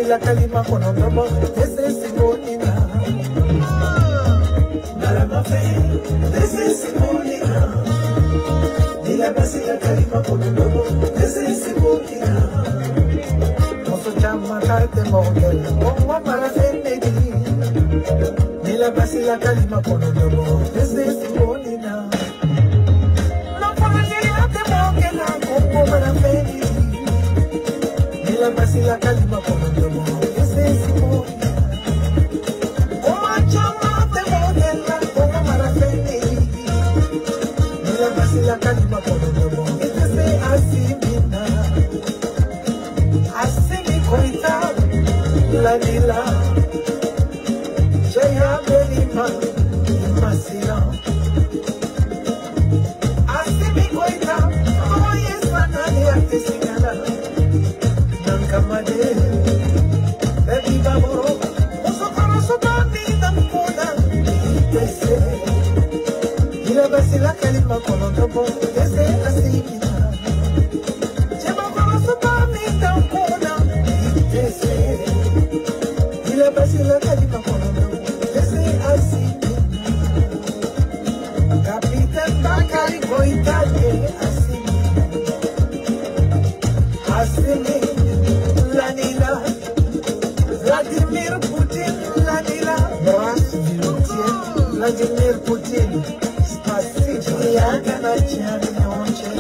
basila kalima kono nobo ese simonina Nalama fe ese simonina Nila basila kalima kono nobo ese simonina Moso chama karte mongel Mongwa para fenedi Nila basila kalima kono nobo ese simonina No para llegarte mongel Mongwa para fenedi Nila basila kalima kono nobo ese simonina Oma chama te mongel Mongwa para fenedi Nila basila kalima kono nobo ese asimina Asimi koita la nila Jaya belima masila Asimi koita oye sana ya tesinala Nankamade Baby baboro Osokoro sotoni dampona Tese Ila basila kalima kono nobo ese asimina Jema kono sotoni dampona Tese Ila basila kalima kono nobo ese asimina Capitaine Bakari Goitade asimina Asimina Lanila Vladimir Putin Lanila Vladimir Putin Spasibo Yakana Chianonche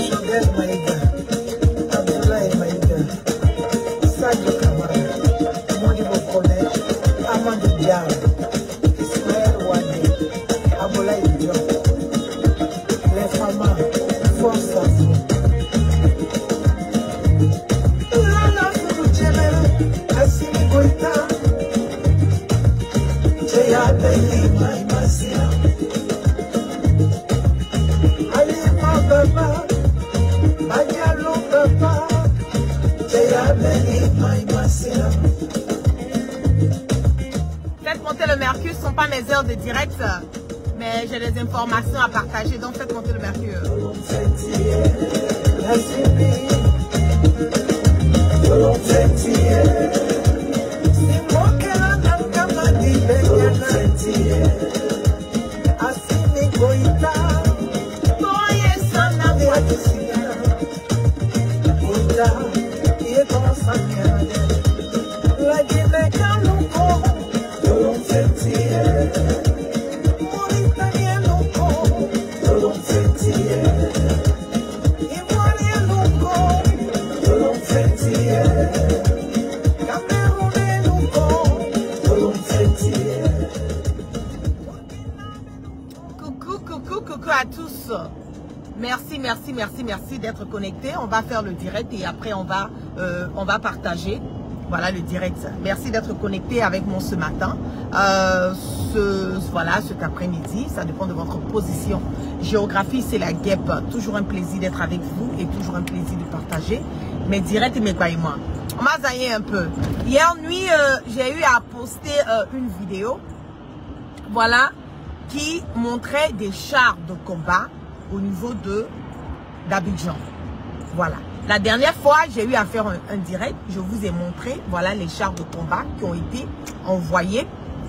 Shogun Maïga Abdoulaye Maïga Sadio Kamara Modibo Kone Amadou Diallo Ismaël Wade Abdoulaye Diop Les Famas Force Afro Lala Fukucheme Asimi Goita Jaya Belima Imasia Alima Baba Banyalo Baba Jaya Belima Imasia Faites monter le mercure, ce ne sont pas mes heures de direct, mais j'ai des informations à partager, donc faites monter le mercure. Coucou à tous. Merci d'être connectés. On va faire le direct et après on va partager. Voilà le direct. Merci d'être connectés avec moi ce matin. Cet après-midi, ça dépend de votre position. Géographie, c'est la guêpe. Toujours un plaisir d'être avec vous et toujours un plaisir de partager mes directs et mes moi. On m'a zaillé un peu. Hier nuit, j'ai eu à poster une vidéo. Voilà. Qui montrait des chars de combat au niveau d'Abidjan. Voilà. La dernière fois, j'ai eu à faire un direct. Je vous ai montré, voilà, les chars de combat qui ont été envoyés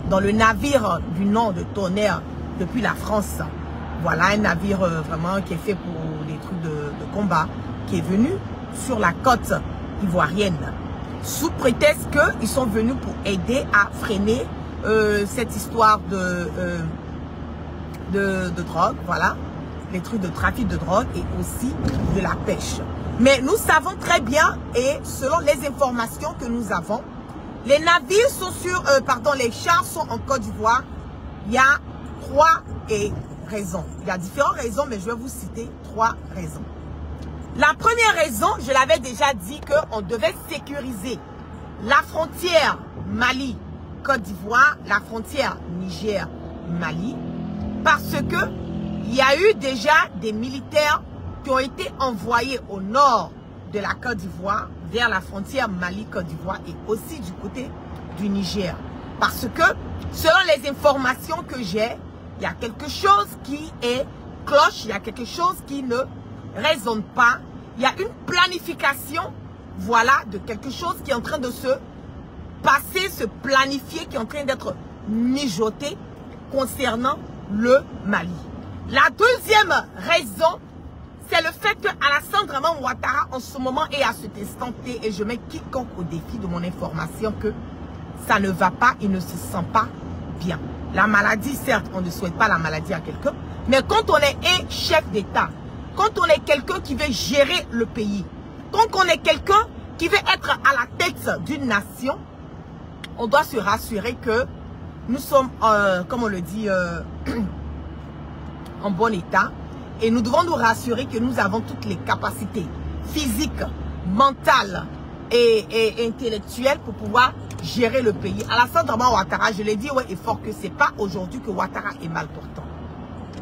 dans le navire du nom de Tonnerre depuis la France. Voilà, un navire vraiment qui est fait pour des trucs de combat, qui est venu sur la côte ivoirienne. Sous prétexte qu'ils sont venus pour aider à freiner cette histoire de drogue, voilà, les trucs de trafic de drogue et aussi de la pêche. Mais nous savons très bien, et selon les informations que nous avons, les navires sont sur, les chars sont en Côte d'Ivoire. Il y a 3 raisons. Il y a différentes raisons, mais je vais vous citer 3 raisons. La première raison, je l'avais déjà dit qu'on devait sécuriser la frontière Mali-Côte d'Ivoire, la frontière Niger-Mali, parce que il y a eu déjà des militaires qui ont été envoyés au nord de la Côte d'Ivoire, vers la frontière Mali-Côte d'Ivoire et aussi du côté du Niger. Parce que, selon les informations que j'ai, il y a quelque chose qui est cloche, il y a quelque chose qui ne résonne pas. Il y a une planification voilà, de quelque chose qui est en train de se passer, se planifier, qui est en train d'être mijoté concernant le Mali. La deuxième raison, c'est le fait que Alassane Draman Ouattara, en ce moment et à cet instant T, et je mets quiconque au défi de mon information que ça ne va pas, il ne se sent pas bien. La maladie, certes, on ne souhaite pas la maladie à quelqu'un, mais quand on est un chef d'État, quand on est quelqu'un qui veut gérer le pays, quand on est quelqu'un qui veut être à la tête d'une nation, on doit se rassurer que nous sommes, comme on le dit, en bon état. Et nous devons nous rassurer que nous avons toutes les capacités physiques, mentales et intellectuelles pour pouvoir gérer le pays. Alassane Draman Ouattara, je l'ai dit ouais, et fort que ce n'est pas aujourd'hui que Ouattara est mal portant.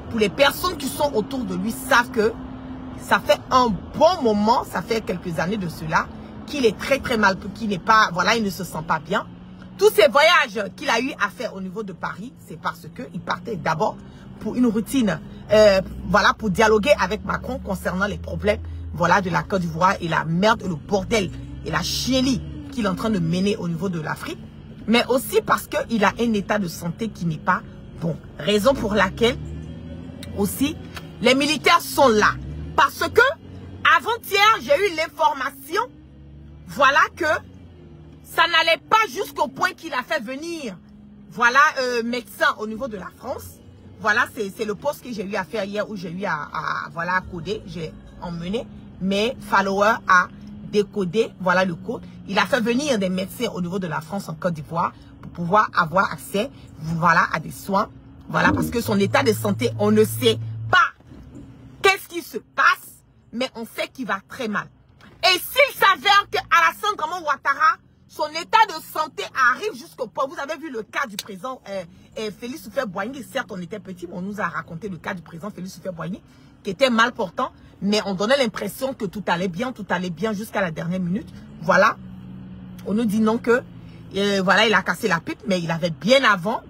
Pour les personnes qui sont autour de lui savent que ça fait un bon moment, ça fait quelques années de cela, qu'il est très mal, qu'il n'est pas, voilà, il ne se sent pas bien. Tous ces voyages qu'il a eu à faire au niveau de Paris, c'est parce qu'il partait d'abord pour une routine, voilà, pour dialoguer avec Macron concernant les problèmes, voilà, de la Côte d'Ivoire et la merde, le bordel et la chienlit qu'il est en train de mener au niveau de l'Afrique, mais aussi parce qu'il a un état de santé qui n'est pas bon. Raison pour laquelle aussi les militaires sont là. Parce que avant-hier, j'ai eu l'information, voilà, que ça n'allait pas jusqu'au point qu'il a fait venir, voilà, médecin au niveau de la France. Voilà, c'est le poste que j'ai eu à faire hier où j'ai eu voilà, à coder. J'ai emmené mes followers à décoder, voilà le code. Il a fait venir des médecins au niveau de la France en Côte d'Ivoire pour pouvoir avoir accès, voilà, à des soins. Voilà, parce que son état de santé, on ne sait pas qu'est-ce qui se passe, mais on sait qu'il va très mal. Et s'il s'avère que Alassane Draman Ouattara, son état de santé arrive jusqu'au point. Vous avez vu le cas du président Félix Houphouët-Boigny. Certes, on était petit, mais on nous a raconté le cas du président Félix Houphouët-Boigny, qui était mal portant, mais on donnait l'impression que tout allait bien jusqu'à la dernière minute. Voilà, on nous dit non que, voilà, il a cassé la pipe, mais il avait bien avant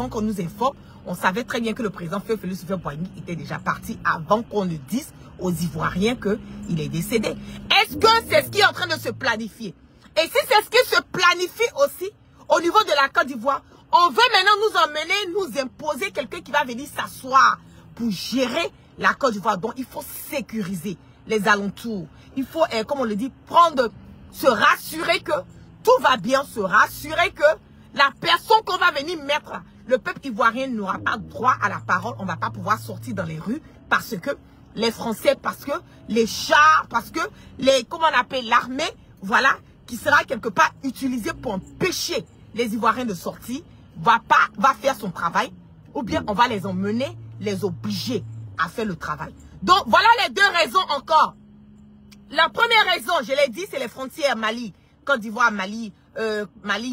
qu'on nous informe, on savait très bien que le président Félix Houphouët-Boigny était déjà parti avant qu'on ne dise aux Ivoiriens qu'il est décédé. Est-ce que c'est ce qui est en train de se planifier? Et si c'est ce qui se planifie aussi au niveau de la Côte d'Ivoire, on veut maintenant nous emmener, nous imposer quelqu'un qui va venir s'asseoir pour gérer la Côte d'Ivoire. Donc, il faut sécuriser les alentours. Il faut, comme on le dit, se rassurer que tout va bien, se rassurer que la personne qu'on va venir mettre, le peuple ivoirien n'aura pas droit à la parole. On ne va pas pouvoir sortir dans les rues parce que les Français, parce que les chars, parce que comment on appelle, l'armée, voilà, qui sera quelque part utilisé pour empêcher les Ivoiriens de sortir, va faire son travail, ou bien on va les emmener, les obliger à faire le travail. Donc, voilà les deux raisons encore. La première raison, je l'ai dit, c'est les frontières Mali, Côte d'Ivoire, Mali,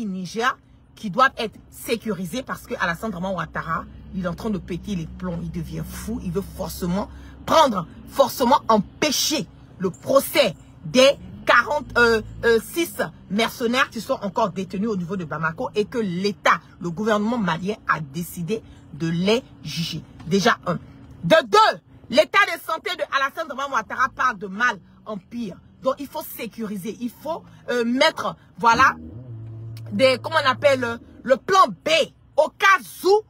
Niger, qui doivent être sécurisées parce que Alassane Draman Ouattara, il est en train de péter les plombs, il devient fou, il veut forcément empêcher le procès des 46 mercenaires qui sont encore détenus au niveau de Bamako et que l'État, le gouvernement malien a décidé de les juger. Déjà un. De deux, l'état de santé de Alassane Draman Ouattara part de mal en pire. Donc il faut sécuriser, il faut mettre, voilà, comment on appelle, le plan B au cas où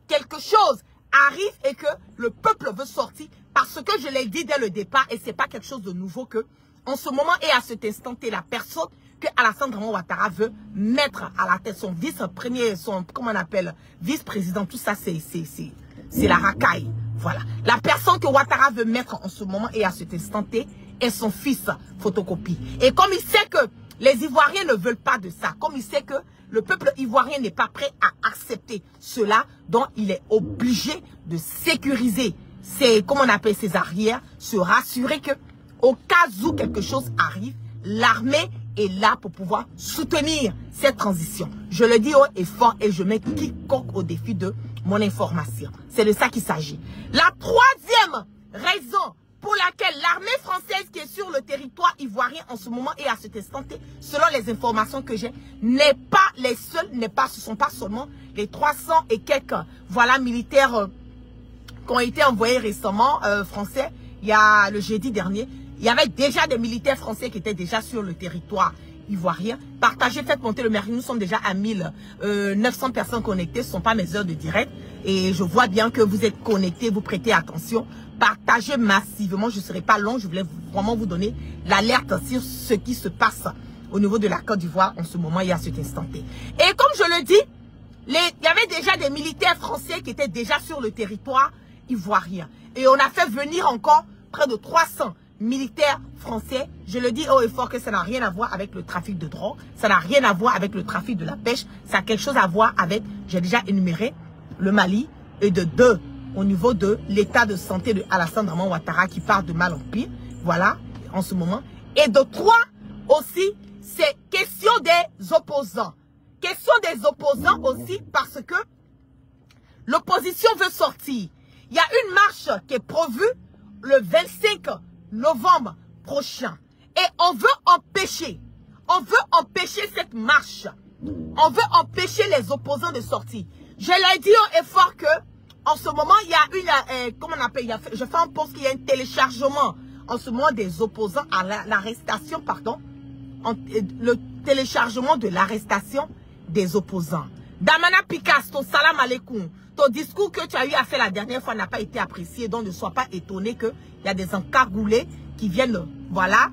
quelque chose arrive et que le peuple veut sortir. Parce que je l'ai dit dès le départ et c'est pas quelque chose de nouveau que en ce moment et à cet instant, la personne que Alassane Draman Ouattara veut mettre à la tête, son vice-premier, comment on appelle, vice-président, tout ça, c'est la racaille. Voilà. La personne que Ouattara veut mettre en ce moment et à cet instant est son fils photocopie. Et comme il sait que les Ivoiriens ne veulent pas de ça, comme il sait que le peuple ivoirien n'est pas prêt à accepter cela, donc il est obligé de sécuriser comment on appelle, ses arrières, se rassurer que au cas où quelque chose arrive, l'armée est là pour pouvoir soutenir cette transition. Je le dis haut et fort et je mets quiconque au défi de mon information. C'est de ça qu'il s'agit. La troisième raison pour laquelle l'armée française qui est sur le territoire ivoirien en ce moment et à cet instant, selon les informations que j'ai, n'est pas les seuls, ce ne sont pas seulement les 300 et quelques voilà, militaires qui ont été envoyés récemment, français, il y a le jeudi dernier. Il y avait déjà des militaires français qui étaient déjà sur le territoire ivoirien. Partagez, faites monter le mercredi. Nous sommes déjà à 1900 personnes connectées. Ce ne sont pas mes heures de direct. Et je vois bien que vous êtes connectés, vous prêtez attention. Partagez massivement. Je ne serai pas long. Je voulais vraiment vous donner l'alerte sur ce qui se passe au niveau de la Côte d'Ivoire en ce moment et à cet instant T. Et comme je le dis, il y avait déjà des militaires français qui étaient déjà sur le territoire ivoirien. Et on a fait venir encore près de 300 militaires français. Je le dis haut et fort que ça n'a rien à voir avec le trafic de drogue. Ça n'a rien à voir avec le trafic de la pêche. Ça a quelque chose à voir avec, j'ai déjà énuméré, le Mali. Et de 2, au niveau de l'état de santé de Alassane Draman Ouattara qui part de mal en pire. Voilà, en ce moment. Et de 3, aussi, c'est question des opposants. Question des opposants aussi parce que l'opposition veut sortir. Il y a une marche qui est prévue le 25 novembre prochain. Et on veut empêcher cette marche. On veut empêcher les opposants de sortir. Je l'ai dit haut et fort que en ce moment, il y a une, comment on appelle, je fais un post qu'il y a un téléchargement en ce moment des opposants à l'arrestation, pardon. Le téléchargement de l'arrestation des opposants. Damana Picasso, salam alaikum. Ton discours que tu as eu à faire la dernière fois n'a pas été apprécié, donc ne sois pas étonné qu'il y a des encagoulés qui viennent, voilà,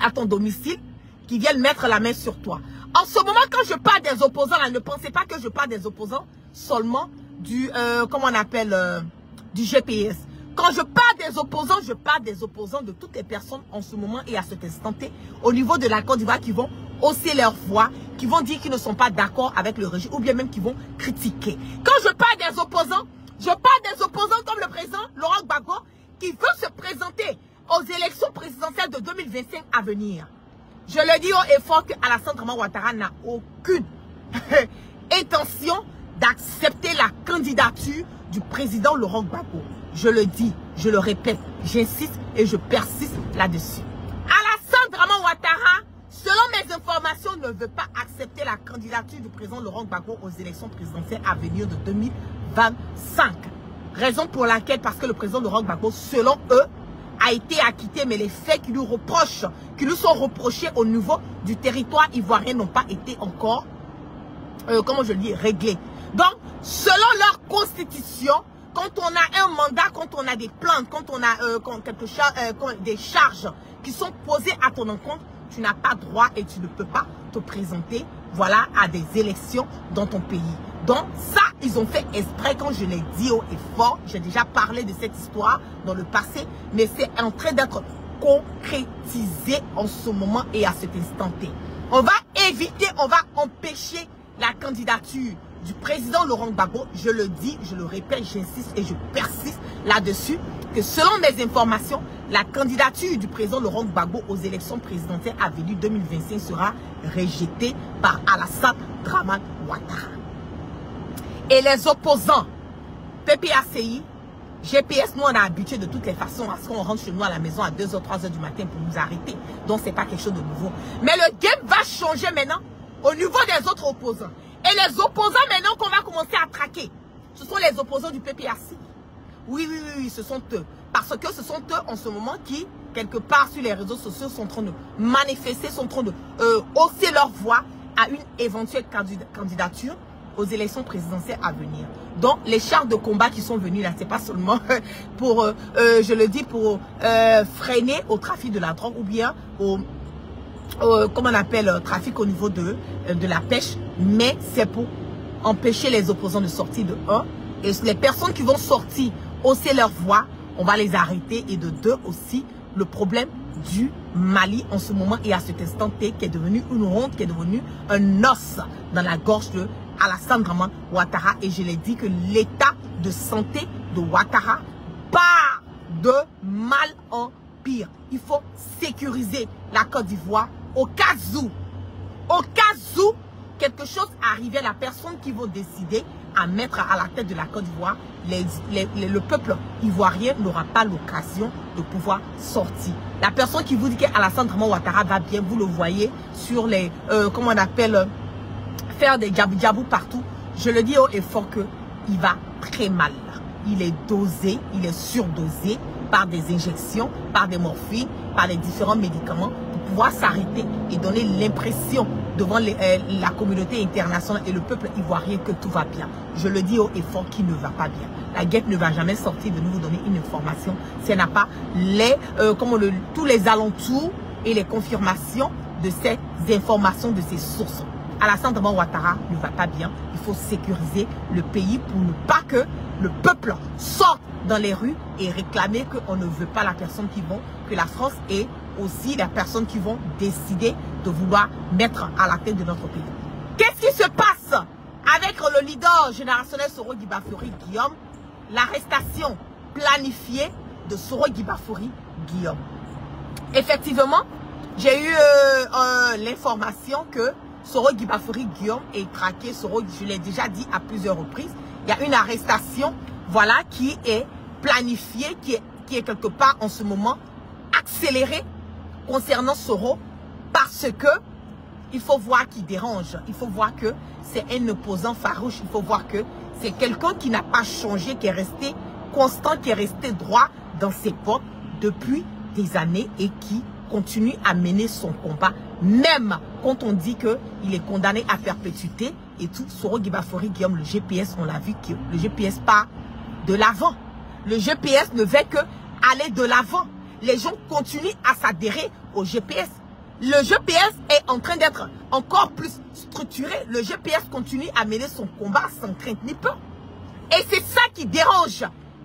à ton domicile, qui viennent mettre la main sur toi. En ce moment, quand je parle des opposants, là, ne pensez pas que je parle des opposants seulement du, comment on appelle, du GPS. Quand je parle des opposants, je parle des opposants de toutes les personnes en ce moment et à cet instant T, au niveau de la Côte d'Ivoire, qui vont hausser leur voix, qui vont dire qu'ils ne sont pas d'accord avec le régime, ou bien même qui vont critiquer. Quand je parle des opposants, je parle des opposants comme le président Laurent Gbagbo, qui veut se présenter aux élections présidentielles de 2025 à venir. Je le dis haut et fort que Alassane Draman Ouattara n'a aucune intention d'accepter la candidature du président Laurent Gbagbo. Je le dis, je le répète, j'insiste et je persiste là-dessus. Alassane Draman Ouattara, selon mes informations, ne veut pas accepter la candidature du président Laurent Gbagbo aux élections présidentielles à venir de 2025. Raison pour laquelle, parce que le président Laurent Gbagbo, selon eux, a été acquitté, mais les faits qui lui sont reprochés au niveau du territoire ivoirien n'ont pas été encore, comment je le dis, réglés. Donc, selon leur constitution, quand on a un mandat, quand on a des plaintes, quand on a des charges qui sont posées à ton encontre, tu n'as pas droit et tu ne peux pas te présenter, voilà, à des élections dans ton pays. Donc ça, ils ont fait exprès, quand je l'ai dit haut et fort, j'ai déjà parlé de cette histoire dans le passé, mais c'est en train d'être concrétisé en ce moment et à cet instant T. On va éviter, on va empêcher la candidature du président Laurent Gbagbo. Je le dis, je le répète, j'insiste et je persiste là-dessus, que selon mes informations, la candidature du président Laurent Gbagbo aux élections présidentielles à venir 2025 sera rejetée par Alassane Draman Ouattara. Et les opposants, PPACI, GPS, nous on a habitué de toutes les façons à ce qu'on rentre chez nous à la maison à 2h, 3h du matin pour nous arrêter. Donc c'est pas quelque chose de nouveau. Mais le game va changer maintenant au niveau des autres opposants. Et les opposants maintenant qu'on va commencer à traquer, ce sont les opposants du PPACI. Oui, ce sont eux. Parce que ce sont eux en ce moment qui, quelque part sur les réseaux sociaux, sont en train de manifester, sont en train de hausser leur voix à une éventuelle candidature aux élections présidentielles à venir. Donc, les chars de combat qui sont venus là, c'est pas seulement pour, je le dis, pour freiner au trafic de la drogue ou bien au, comment on appelle, trafic au niveau de la pêche, mais c'est pour empêcher les opposants de sortir de 1. Et les personnes qui vont sortir, hausser leur voix, on va les arrêter. Et de 2 aussi, le problème du Mali en ce moment et à cet instant T, qui est devenu une honte, qui est devenu un os dans la gorge de Alassane Draman Ouattara. Et je l'ai dit que l'état de santé de Ouattara part de mal en pire. Il faut sécuriser la Côte d'Ivoire au cas où quelque chose arrivait, la personne qui va décider à mettre à la tête de la Côte d'Ivoire, le peuple ivoirien n'aura pas l'occasion de pouvoir sortir. La personne qui vous dit qu'Alassane Draman Ouattara va bien, vous le voyez sur les, comment on appelle, faire des djabou partout. Je le dis haut et fort qu'il va très mal. Il est dosé, il est surdosé par des injections, par des morphines, par les différents médicaments pour pouvoir s'arrêter et donner l'impression devant la communauté internationale et le peuple ivoirien que tout va bien. Je le dis haut et fort qu'il ne va pas bien. La guette ne va jamais sortir de nous donner une information si elle n'a pas tous les alentours et les confirmations de ces informations, de ces sources. Alassane Dramane Ouattara ne va pas bien. Il faut sécuriser le pays pour ne pas que le peuple sorte dans les rues et réclamer qu'on ne veut pas la personne qui vont, que la France est aussi la personne qui vont décider de vouloir mettre à la tête de notre pays. Qu'est-ce qui se passe avec le leader générationnel Soro Guibafouri Guillaume? L'arrestation planifiée de Soro Guibafouri Guillaume. Effectivement, j'ai eu l'information que Soro Guibafouri Guillaume est traqué. Soro, je l'ai déjà dit à plusieurs reprises. Il y a une arrestation, voilà, qui est planifiée, qui est quelque part en ce moment accélérée concernant Soro, parce que il faut voir qu'il dérange. Il faut voir que c'est un opposant farouche. Il faut voir que c'est quelqu'un qui n'a pas changé, qui est resté constant, qui est resté droit dans ses portes depuis des années et qui continue à mener son combat, même quand on dit qu'il est condamné à perpétuité et tout. Soro Guibafouri Guillaume, le GPS, on l'a vu que le GPS part de l'avant. Le GPS ne fait que aller de l'avant. Les gens continuent à s'adhérer au GPS. Le GPS est en train d'être encore plus structuré. Le GPS continue à mener son combat sans crainte ni peur. Et c'est ça qui dérange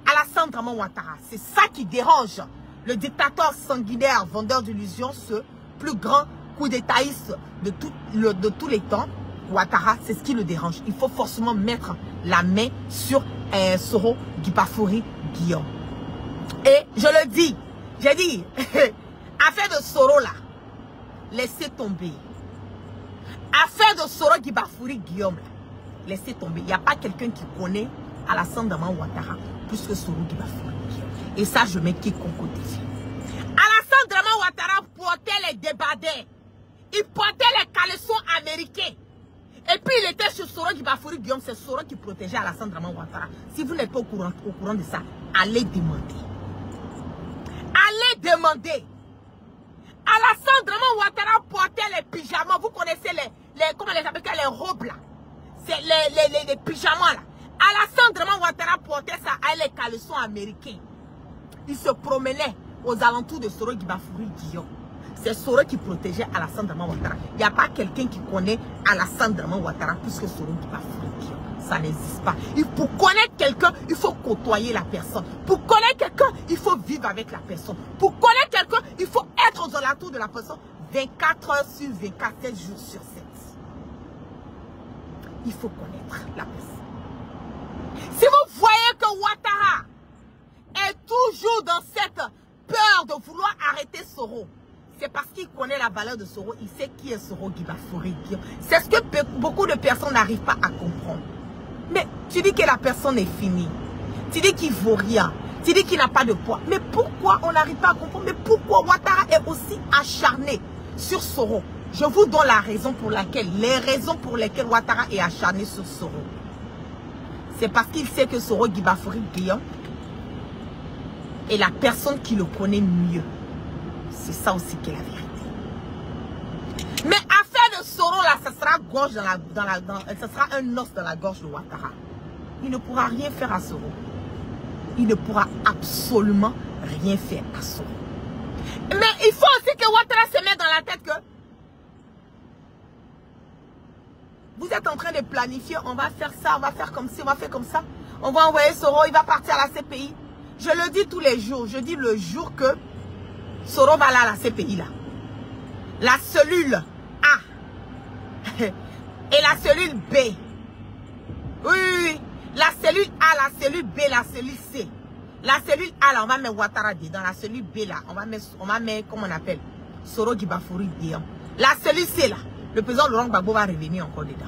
Alassane Dramane Ouattara. C'est ça qui dérange le dictateur sanguinaire, vendeur d'illusions, ce plus grand coup d'étaïste de tous les temps. Ouattara, c'est ce qui le dérange. Il faut forcément mettre la main sur Soro Guibafouri Guillaume. Et je le dis, j'ai dit, affaire de Soro là, laissez tomber. Affaire de Soro Guibafouri Guillaume là, laissez tomber. Il n'y a pas quelqu'un qui connaît Alassane Dramane Ouattara plus que Soro Guibafouri Guillaume. Et ça, je mets quiconque au défi. Alassane Dramane Ouattara portait les débardeurs. Il portait les caleçons américains. Et puis il était sur Soro Guibafouri Guillaume. C'est Soro qui protégeait Alassane Dramane Ouattara. Si vous n'êtes pas au courant de ça, allez demander. Allez demander. Alassane Dramane Ouattara portait les pyjamas. Vous connaissez comment les appellent, les robes là. C'est les pyjamas là. Alassane Dramane Ouattara portait ça avec les caleçons américains. Il se promenait aux alentours de Soro Guibafouri Guillaume. C'est Soro qui protégeait Alassane Dramane Ouattara. Il n'y a pas quelqu'un qui connaît Alassane Dramane Ouattara plus que Soro Guibafouri Guillaume. Ça n'existe pas. Pour connaître quelqu'un, il faut côtoyer la personne. Pour connaître quelqu'un, il faut vivre avec la personne. Pour connaître quelqu'un, il faut être aux alentours de la personne 24 heures sur 24, 7 jours sur 7. Il faut connaître la personne. Si vous voyez que Ouattara est toujours dans cette peur de vouloir arrêter Soro, c'est parce qu'il connaît la valeur de Soro. Il sait qui est Soro Guibafouri Guillaume. C'est ce que beaucoup de personnes n'arrivent pas à comprendre. Mais tu dis que la personne est finie. Tu dis qu'il ne vaut rien. Tu dis qu'il n'a pas de poids. Mais pourquoi on n'arrive pas à comprendre? Mais pourquoi Ouattara est aussi acharné sur Soro? Je vous donne les raisons pour lesquelles Ouattara est acharné sur Soro. C'est parce qu'il sait que Soro Guibafouri Guillaume est la personne qui le connaît mieux. C'est ça aussi qui est la vérité. Mais affaire de Soro là, ça sera gorge ça sera un os dans la gorge de Ouattara. Il ne pourra rien faire à Soro. Il ne pourra absolument rien faire à Soro. Mais il faut aussi que Ouattara se mette dans la tête que vous êtes en train de planifier, on va faire ça, on va faire comme ci, on va faire comme ça. On va envoyer Soro, il va partir à la CPI. Je le dis tous les jours. Je dis le jour que Soro va aller à la CPI là. La cellule A et la cellule B. Oui. La cellule A, la cellule B, la cellule C. La cellule A là, on va mettre Ouattara dedans. La cellule B là, on va mettre comment on appelle, Soro Guibafouri dedans. La cellule C là, le président Laurent Gbagbo va revenir encore dedans.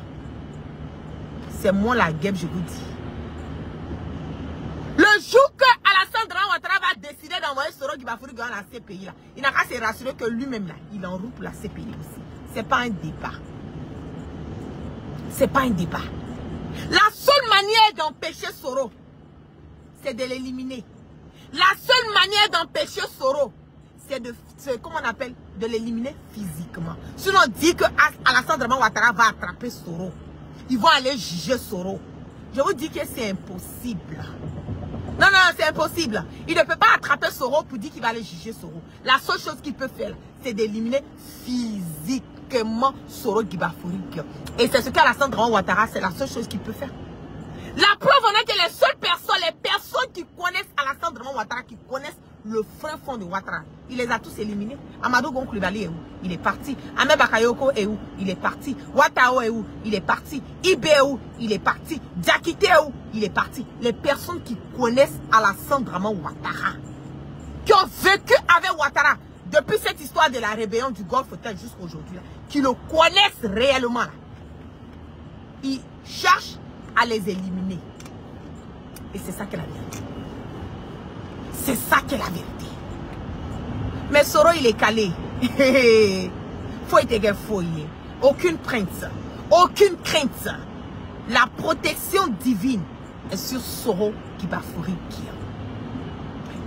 C'est moi la guêpe, je vous dis. Le jour que Alassane Dramane Ouattara va décider d'envoyer Soro Guibafouri dans la CPI là, il n'a qu'à se rassurer que lui-même là, il est en route pour la CPI aussi. C'est pas un débat. C'est pas un débat. La seule manière d'empêcher Soro, c'est de l'éliminer. La seule manière d'empêcher Soro, c'est de, comment on appelle, de l'éliminer physiquement. Sinon, on dit que Alassane Draman Ouattara va attraper Soro. Ils vont aller juger Soro. Je vous dis que c'est impossible. Non, non, c'est impossible. Il ne peut pas attraper Soro pour dire qu'il va aller juger Soro. La seule chose qu'il peut faire, c'est d'éliminer physiquement Soro Guibafouri. Et c'est ce qu'Alassane Draman Ouattara, c'est la seule chose qu'il peut faire. La preuve en est que les seules personnes, qui connaissent Alassane Draman Ouattara, qui connaissent le fin fond de Ouattara, il les a tous éliminés. Amadou Gon Coulibaly est où? Il est parti. Ahmed Bakayoko est où? Il est parti. Ouattao est où? Il est parti. Ibe est où? Il est parti. Diakité est où? Il est parti. Les personnes qui connaissent Alassane Draman Ouattara, qui ont vécu avec Ouattara, depuis cette histoire de la rébellion du Golfe jusqu'à aujourd'hui, qui le connaissent réellement, là, ils cherchent à les éliminer. Et c'est ça qu'est la vérité. C'est ça qu'est la vérité. Mais Soro, il est calé. Faut être foyer. Aucune crainte. Aucune crainte. La protection divine est sur Soro Guibafouri.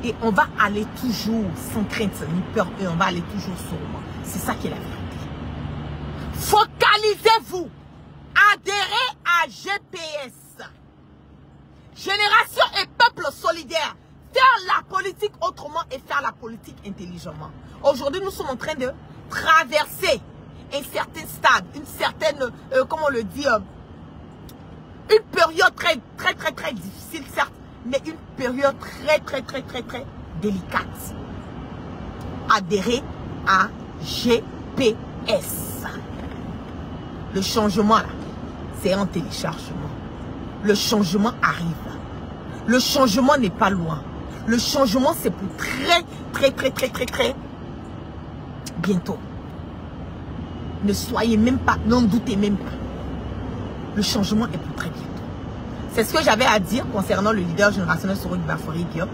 Et on va aller toujours sans crainte ni peur. Et on va aller toujours sûrement. C'est ça qui est la vérité. Focalisez-vous. Adhérez à GPS. Génération et peuple solidaire. Faire la politique autrement et faire la politique intelligemment. Aujourd'hui, nous sommes en train de traverser un certain stade, une certaine, comment on le dit, une période très difficile, certes, mais une période très délicate. Adhérer à GPS. Le changement, là, c'est en téléchargement. Le changement arrive. Le changement n'est pas loin. Le changement, c'est pour très bientôt. Ne soyez même pas, n'en doutez même pas. Le changement est pour très bientôt. C'est ce que j'avais à dire concernant le leader générationnel Soro Guibafouri Diop.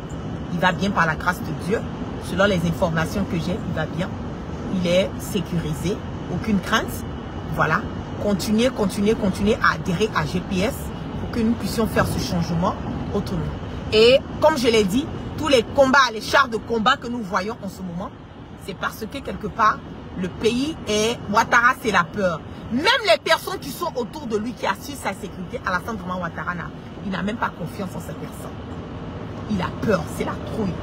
Il va bien par la grâce de Dieu. Selon les informations que j'ai, il va bien. Il est sécurisé. Aucune crainte. Voilà. Continuez à adhérer à GPS pour que nous puissions faire ce changement autrement. Et comme je l'ai dit, tous les combats, les chars de combat que nous voyons en ce moment, c'est parce que quelque part, le pays est... Ouattara, c'est la peur. Même les personnes qui sont autour de lui, qui assurent sa sécurité, Alassane Draman Ouattara, il n'a même pas confiance en cette personne. Il a peur, c'est la trouille.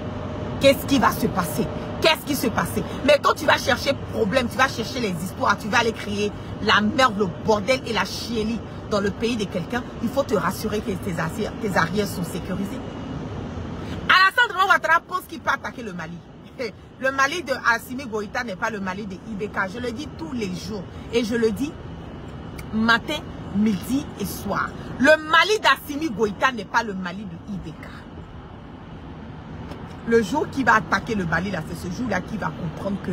Qu'est-ce qui va se passer? Qu'est-ce qui se passait? Mais quand tu vas chercher problème, tu vas chercher les histoires, tu vas aller créer la merde, le bordel et la chienlit dans le pays de quelqu'un, il faut te rassurer que tes arrières sont sécurisés. Alassane Draman Ouattara pense qu'il peut attaquer le Mali. Le Mali de Assimi Goïta n'est pas le Mali de Ibeka. Je le dis tous les jours. Et je le dis matin, midi et soir. Le Mali d'Assimi Goïta n'est pas le Mali de Ibeka. Le jour qui va attaquer le Mali, là, c'est ce jour-là qu'il va comprendre que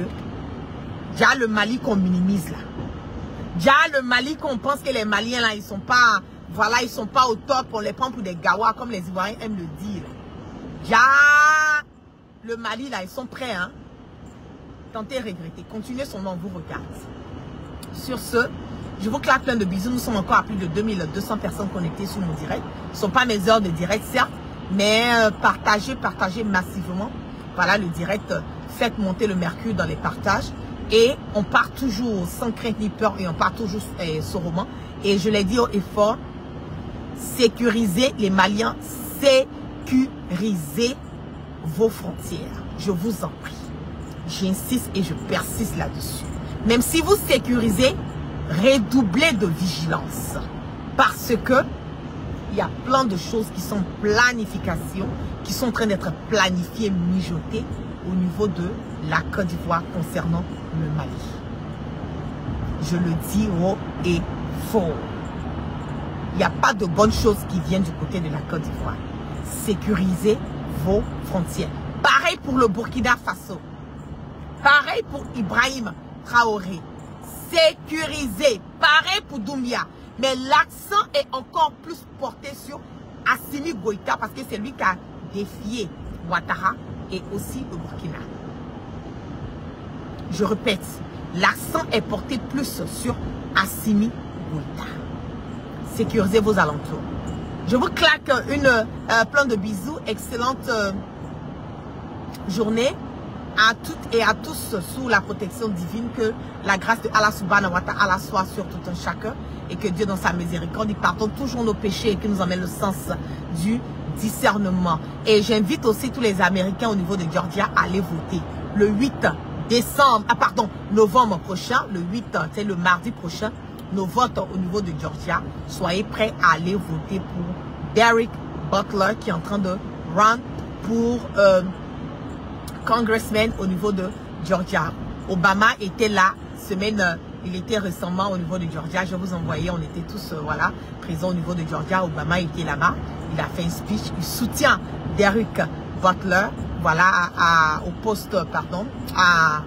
déjà le Mali qu'on minimise là. Déjà le Mali qu'on pense que les Maliens là, ils sont pas, voilà, ils sont pas au top, on les prend pour des gawas comme les Ivoiriens aiment le dire. Déjà le Mali là, ils sont prêts, hein. Tentez regretter, continuez son nom, vous regarde. Sur ce, je vous claque plein de bisous. Nous sommes encore à plus de 2200 personnes connectées sur mon direct. Ce ne sont pas mes heures de direct, certes, mais partagez massivement. Voilà le direct, faites monter le mercure dans les partages. Et on part toujours sans crainte ni peur et on part toujours sûrement. Et je l'ai dit haut et fort, sécurisez les Maliens, sécurisez vos frontières. Je vous en prie. J'insiste et je persiste là-dessus. Même si vous sécurisez, redoublez de vigilance. Parce que il y a plein de choses qui sont planification, qui sont en train d'être planifiées, mijotées au niveau de la Côte d'Ivoire concernant le Mali. Je le dis haut et fort. Il n'y a pas de bonnes choses qui viennent du côté de la Côte d'Ivoire. Sécurisez vos frontières. Pareil pour le Burkina Faso. Pareil pour Ibrahim Traoré. Sécurisez. Pareil pour Doumbia. Mais l'accent est encore plus porté sur Assimi Goïta parce que c'est lui qui a défié Ouattara et aussi le Burkina. Je répète, l'accent est porté plus sur Assimi Goïta. Sécurisez vos alentours. Je vous claque plein de bisous. Excellente journée à toutes et à tous sous la protection divine, que la grâce de Allah subhanahu wa ta'ala soit sur tout un chacun et que Dieu dans sa miséricorde, il pardonne toujours nos péchés et qu'il nous emmène le sens du discernement. Et j'invite aussi tous les Américains au niveau de Georgia à aller voter le 8 décembre, novembre prochain, le 8, c'est le mardi prochain, nos votes au niveau de Georgia. Soyez prêts à aller voter pour Derek Butler qui est en train de run pour congressman au niveau de Georgia. Obama était là, il était récemment au niveau de Georgia. Je vous envoyais, on était tous voilà, présents au niveau de Georgia. Obama était là-bas, il a fait un speech, il soutient Derek Butler, voilà, au poste, à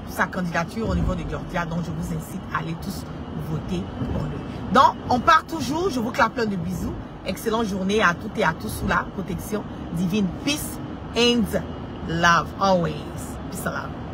sa candidature au niveau de Georgia. Donc je vous incite à aller tous voter pour lui. Donc on part toujours, je vous clappe plein de bisous. Excellente journée à toutes et à tous sous la protection divine. Peace and love always. Peace and love.